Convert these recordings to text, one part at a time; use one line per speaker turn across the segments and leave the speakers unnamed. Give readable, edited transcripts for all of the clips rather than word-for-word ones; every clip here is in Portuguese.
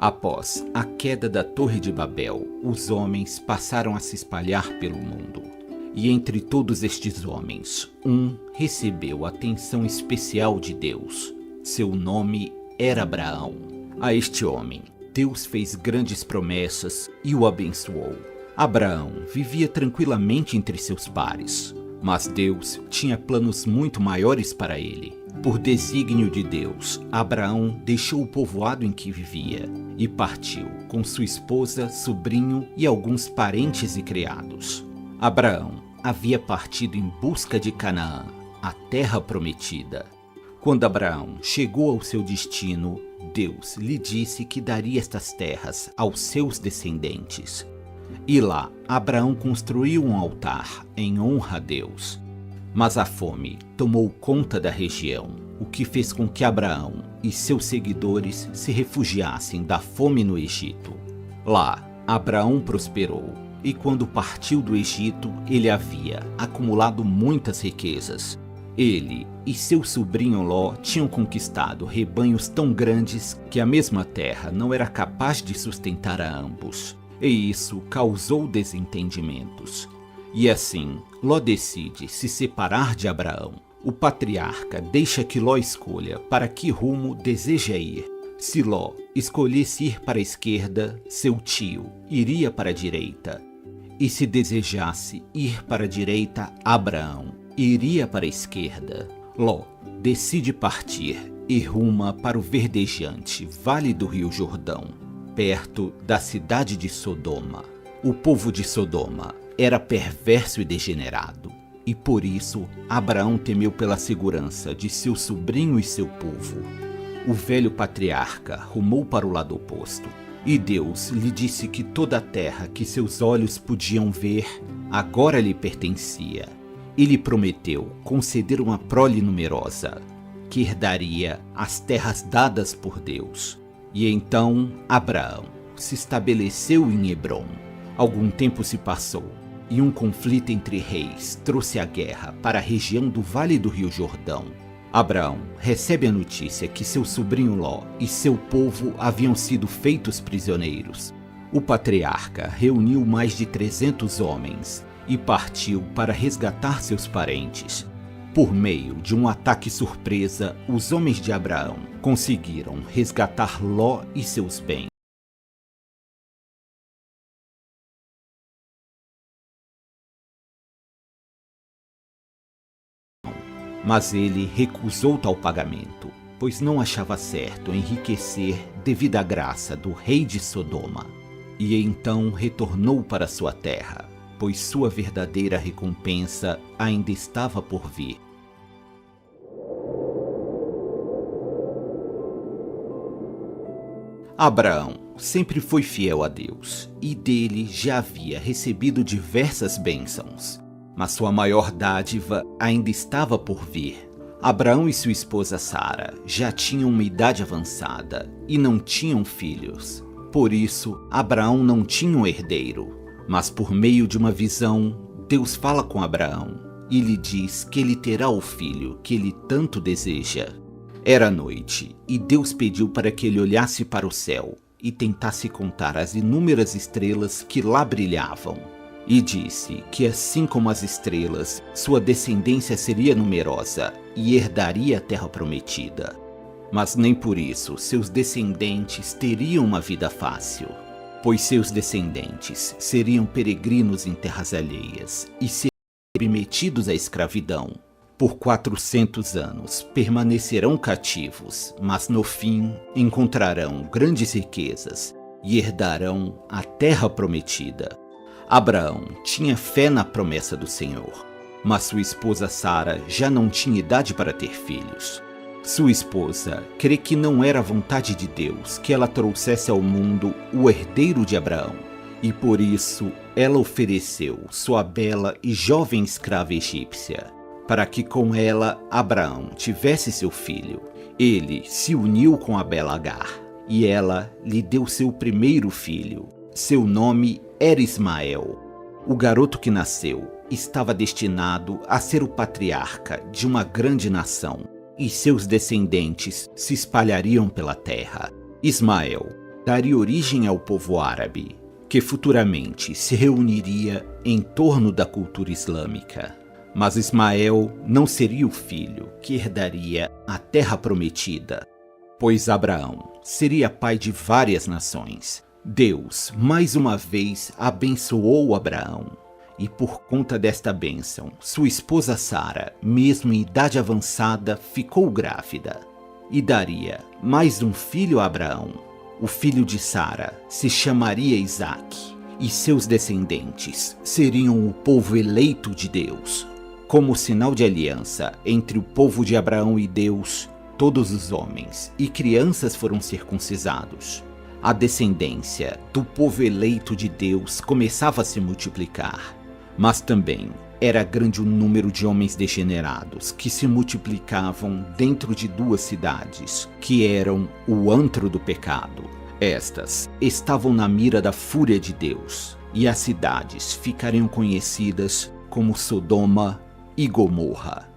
Após a queda da Torre de Babel, os homens passaram a se espalhar pelo mundo. E entre todos estes homens, um recebeu atenção especial de Deus. Seu nome era Abraão. A este homem, Deus fez grandes promessas e o abençoou. Abraão vivia tranquilamente entre seus pares, mas Deus tinha planos muito maiores para ele. Por desígnio de Deus, Abraão deixou o povoado em que vivia e partiu com sua esposa, sobrinho e alguns parentes e criados. Abraão havia partido em busca de Canaã, a terra prometida. Quando Abraão chegou ao seu destino, Deus lhe disse que daria estas terras aos seus descendentes. E lá, Abraão construiu um altar em honra a Deus. Mas a fome tomou conta da região, o que fez com que Abraão e seus seguidores se refugiassem da fome no Egito. Lá, Abraão prosperou, e quando partiu do Egito, ele havia acumulado muitas riquezas. Ele e seu sobrinho Ló tinham conquistado rebanhos tão grandes que a mesma terra não era capaz de sustentar a ambos, e isso causou desentendimentos. E assim, Ló decide se separar de Abraão. O patriarca deixa que Ló escolha para que rumo deseja ir. Se Ló escolhesse ir para a esquerda, seu tio iria para a direita. E se desejasse ir para a direita, Abraão iria para a esquerda. Ló decide partir e ruma para o verdejante Vale do Rio Jordão, perto da cidade de Sodoma. O povo de Sodoma era perverso e degenerado, e por isso Abraão temeu pela segurança de seu sobrinho e seu povo. O velho patriarca rumou para o lado oposto, e Deus lhe disse que toda a terra que seus olhos podiam ver agora lhe pertencia. E lhe prometeu conceder uma prole numerosa, que herdaria as terras dadas por Deus. E então Abraão se estabeleceu em Hebrom. Algum tempo se passou, e um conflito entre reis trouxe a guerra para a região do Vale do Rio Jordão. Abraão recebe a notícia que seu sobrinho Ló e seu povo haviam sido feitos prisioneiros. O patriarca reuniu mais de 300 homens e partiu para resgatar seus parentes. Por meio de um ataque surpresa, os homens de Abraão conseguiram resgatar Ló e seus bens. Mas ele recusou tal pagamento, pois não achava certo enriquecer devido à graça do rei de Sodoma. E então retornou para sua terra, pois sua verdadeira recompensa ainda estava por vir. Abraão sempre foi fiel a Deus, e dele já havia recebido diversas bênçãos. Mas sua maior dádiva ainda estava por vir. Abraão e sua esposa Sara já tinham uma idade avançada e não tinham filhos. Por isso, Abraão não tinha um herdeiro. Mas por meio de uma visão, Deus fala com Abraão e lhe diz que ele terá o filho que ele tanto deseja. Era noite e Deus pediu para que ele olhasse para o céu e tentasse contar as inúmeras estrelas que lá brilhavam. E disse que assim como as estrelas, sua descendência seria numerosa e herdaria a terra prometida. Mas nem por isso seus descendentes teriam uma vida fácil, pois seus descendentes seriam peregrinos em terras alheias e seriam submetidos à escravidão. Por 400 anos permanecerão cativos, mas no fim encontrarão grandes riquezas e herdarão a terra prometida. Abraão tinha fé na promessa do Senhor, mas sua esposa Sara já não tinha idade para ter filhos. Sua esposa crê que não era a vontade de Deus que ela trouxesse ao mundo o herdeiro de Abraão, e por isso ela ofereceu sua bela e jovem escrava egípcia, para que com ela Abraão tivesse seu filho. Ele se uniu com a bela Agar, e ela lhe deu seu primeiro filho. Seu nome era Ismael. O garoto que nasceu estava destinado a ser o patriarca de uma grande nação, e seus descendentes se espalhariam pela terra. Ismael daria origem ao povo árabe, que futuramente se reuniria em torno da cultura islâmica. Mas Ismael não seria o filho que herdaria a terra prometida, pois Abraão seria pai de várias nações. Deus, mais uma vez, abençoou Abraão, e por conta desta bênção, sua esposa Sara, mesmo em idade avançada, ficou grávida, e daria mais um filho a Abraão. O filho de Sara se chamaria Isaque, e seus descendentes seriam o povo eleito de Deus. Como sinal de aliança entre o povo de Abraão e Deus, todos os homens e crianças foram circuncidados. A descendência do povo eleito de Deus começava a se multiplicar, mas também era grande o número de homens degenerados que se multiplicavam dentro de duas cidades, que eram o antro do pecado. Estas estavam na mira da fúria de Deus, e as cidades ficariam conhecidas como Sodoma e Gomorra.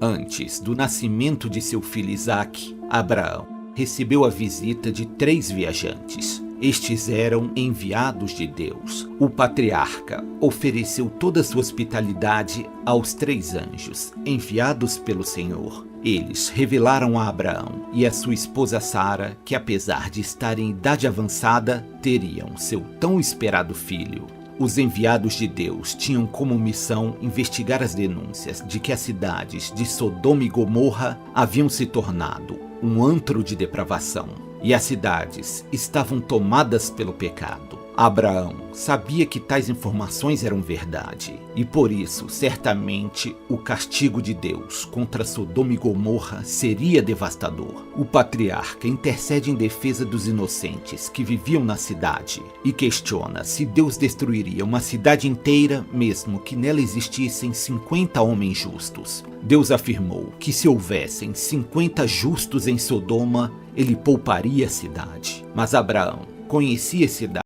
Antes do nascimento de seu filho Isaque, Abraão recebeu a visita de 3 viajantes. Estes eram enviados de Deus. O patriarca ofereceu toda a sua hospitalidade aos 3 anjos, enviados pelo Senhor. Eles revelaram a Abraão e a sua esposa Sara que, apesar de estar em idade avançada, teriam seu tão esperado filho. Os enviados de Deus tinham como missão investigar as denúncias de que as cidades de Sodoma e Gomorra haviam se tornado um antro de depravação, e as cidades estavam tomadas pelo pecado. Abraão sabia que tais informações eram verdade, e por isso, certamente, o castigo de Deus contra Sodoma e Gomorra seria devastador. O patriarca intercede em defesa dos inocentes que viviam na cidade e questiona se Deus destruiria uma cidade inteira, mesmo que nela existissem 50 homens justos. Deus afirmou que se houvessem 50 justos em Sodoma, ele pouparia a cidade. Mas Abraão conhecia a cidade,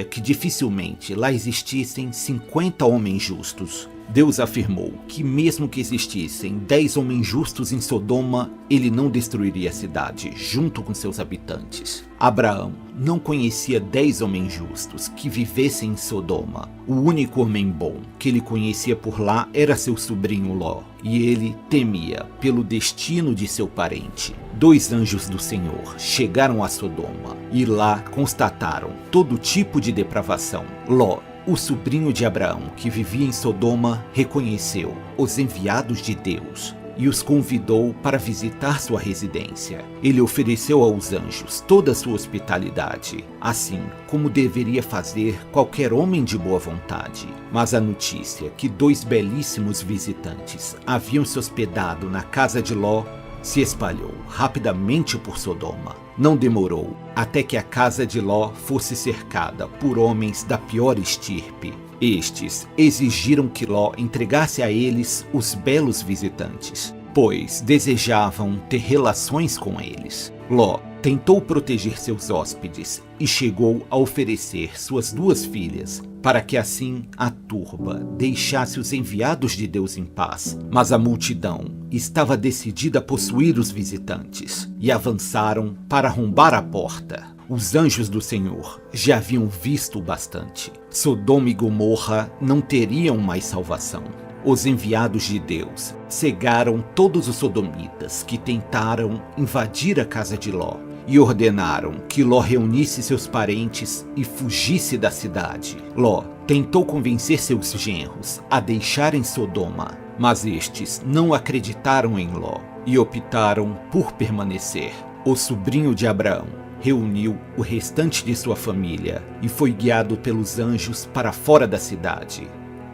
que dificilmente lá existissem 50 homens justos. Deus afirmou que mesmo que existissem 10 homens justos em Sodoma, ele não destruiria a cidade junto com seus habitantes. Abraão não conhecia 10 homens justos que vivessem em Sodoma. O único homem bom que ele conhecia por lá era seu sobrinho Ló, e ele temia pelo destino de seu parente. 2 anjos do Senhor chegaram a Sodoma e lá constataram todo tipo de depravação. Ló, o sobrinho de Abraão, que vivia em Sodoma, reconheceu os enviados de Deus e os convidou para visitar sua residência. Ele ofereceu aos anjos toda a sua hospitalidade, assim como deveria fazer qualquer homem de boa vontade. Mas a notícia que 2 belíssimos visitantes haviam se hospedado na casa de Ló se espalhou rapidamente por Sodoma. Não demorou até que a casa de Ló fosse cercada por homens da pior estirpe. Estes exigiram que Ló entregasse a eles os belos visitantes, pois desejavam ter relações com eles. Ló tentou proteger seus hóspedes e chegou a oferecer suas 2 filhas, para que assim a turba deixasse os enviados de Deus em paz. Mas a multidão estava decidida a possuir os visitantes e avançaram para arrombar a porta. Os anjos do Senhor já haviam visto o bastante. Sodoma e Gomorra não teriam mais salvação. Os enviados de Deus cegaram todos os sodomitas que tentaram invadir a casa de Ló e ordenaram que Ló reunisse seus parentes e fugisse da cidade. Ló tentou convencer seus genros a deixarem Sodoma, mas estes não acreditaram em Ló e optaram por permanecer. O sobrinho de Abraão reuniu o restante de sua família e foi guiado pelos anjos para fora da cidade,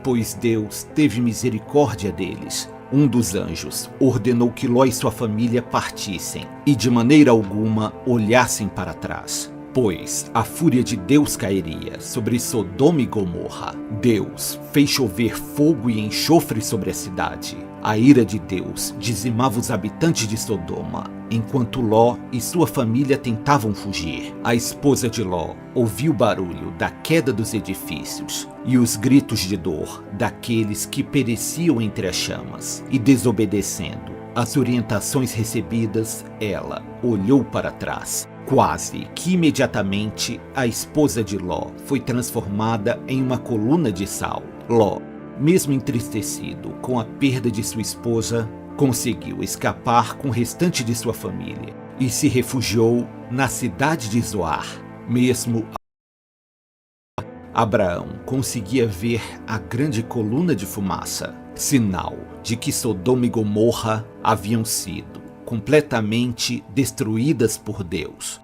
pois Deus teve misericórdia deles. Um dos anjos ordenou que Ló e sua família partissem e de maneira alguma olhassem para trás, pois a fúria de Deus cairia sobre Sodoma e Gomorra. Deus fez chover fogo e enxofre sobre a cidade. A ira de Deus dizimava os habitantes de Sodoma, enquanto Ló e sua família tentavam fugir. A esposa de Ló ouviu o barulho da queda dos edifícios e os gritos de dor daqueles que pereciam entre as chamas, e desobedecendo as orientações recebidas, ela olhou para trás. Quase que imediatamente, a esposa de Ló foi transformada em uma coluna de sal. Ló, mesmo entristecido com a perda de sua esposa, conseguiu escapar com o restante de sua família e se refugiou na cidade de Zoar. Mesmo Abraão conseguia ver a grande coluna de fumaça, sinal de que Sodoma e Gomorra haviam sido completamente destruídas por Deus.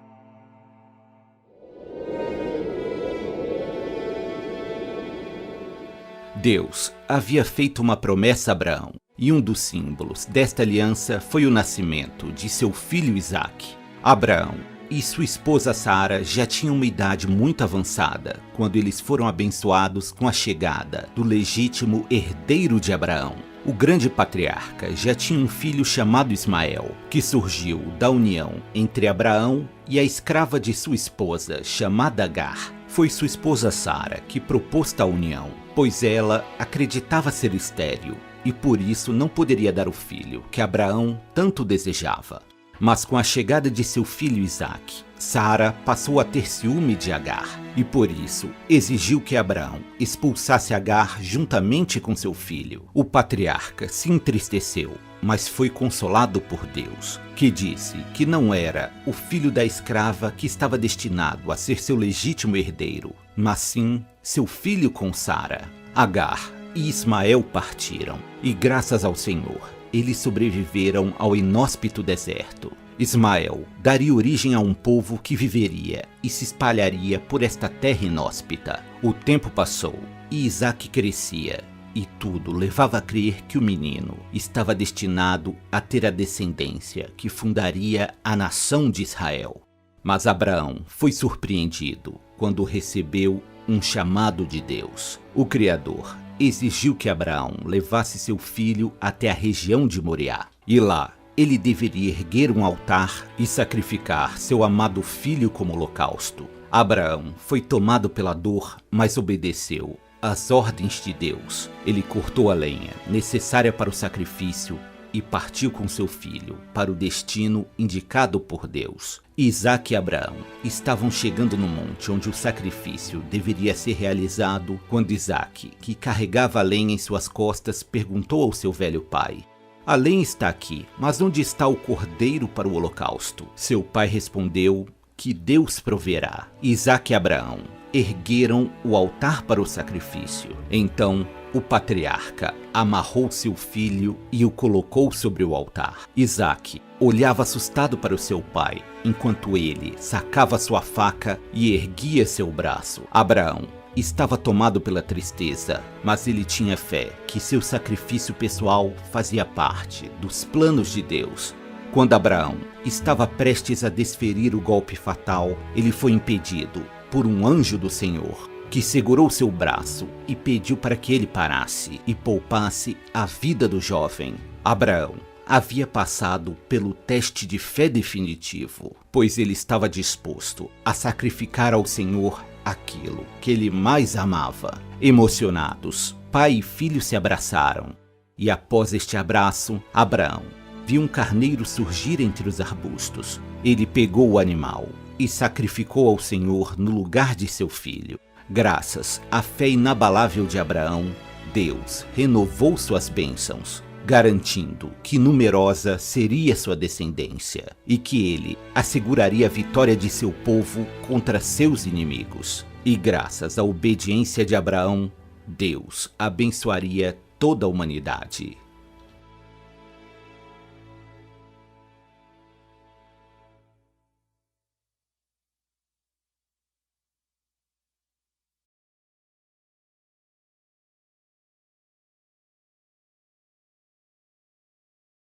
Deus havia feito uma promessa a Abraão, e um dos símbolos desta aliança foi o nascimento de seu filho Isaque. Abraão e sua esposa Sara já tinham uma idade muito avançada quando eles foram abençoados com a chegada do legítimo herdeiro de Abraão. O grande patriarca já tinha um filho chamado Ismael, que surgiu da união entre Abraão e a escrava de sua esposa, chamada Agar. Foi sua esposa Sara que propôs tal união, pois ela acreditava ser estéril e por isso não poderia dar o filho que Abraão tanto desejava. Mas com a chegada de seu filho Isaque, Sara passou a ter ciúme de Agar e por isso exigiu que Abraão expulsasse Agar juntamente com seu filho. O patriarca se entristeceu, mas foi consolado por Deus, que disse que não era o filho da escrava que estava destinado a ser seu legítimo herdeiro, mas sim seu filho com Sara. Agar e Ismael partiram e, graças ao Senhor, eles sobreviveram ao inóspito deserto. Ismael daria origem a um povo que viveria e se espalharia por esta terra inóspita. O tempo passou e Isaque crescia, e tudo levava a crer que o menino estava destinado a ter a descendência que fundaria a nação de Israel. Mas Abraão foi surpreendido quando recebeu um chamado de Deus. O Criador exigiu que Abraão levasse seu filho até a região de Moriá. E lá, ele deveria erguer um altar e sacrificar seu amado filho como holocausto. Abraão foi tomado pela dor, mas obedeceu às ordens de Deus. Ele cortou a lenha necessária para o sacrifício e partiu com seu filho para o destino indicado por Deus. Isaque e Abraão estavam chegando no monte onde o sacrifício deveria ser realizado quando Isaque, que carregava a lenha em suas costas, perguntou ao seu velho pai: "A lenha está aqui, mas onde está o cordeiro para o holocausto?" Seu pai respondeu que Deus proverá. Isaque e Abraão ergueram o altar para o sacrifício. Então o patriarca amarrou seu filho e o colocou sobre o altar. Isaque olhava assustado para o seu pai, enquanto ele sacava sua faca e erguia seu braço. Abraão estava tomado pela tristeza, mas ele tinha fé que seu sacrifício pessoal fazia parte dos planos de Deus. Quando Abraão estava prestes a desferir o golpe fatal, ele foi impedido por um anjo do Senhor, que segurou seu braço e pediu para que ele parasse e poupasse a vida do jovem. Abraão havia passado pelo teste de fé definitivo, pois ele estava disposto a sacrificar ao Senhor aquilo que ele mais amava. Emocionados, pai e filho se abraçaram, e após este abraço, Abraão viu um carneiro surgir entre os arbustos. Ele pegou o animal e sacrificou ao Senhor no lugar de seu filho. Graças à fé inabalável de Abraão, Deus renovou suas bênçãos, garantindo que numerosa seria sua descendência e que ele asseguraria a vitória de seu povo contra seus inimigos. E graças à obediência de Abraão, Deus abençoaria toda a humanidade.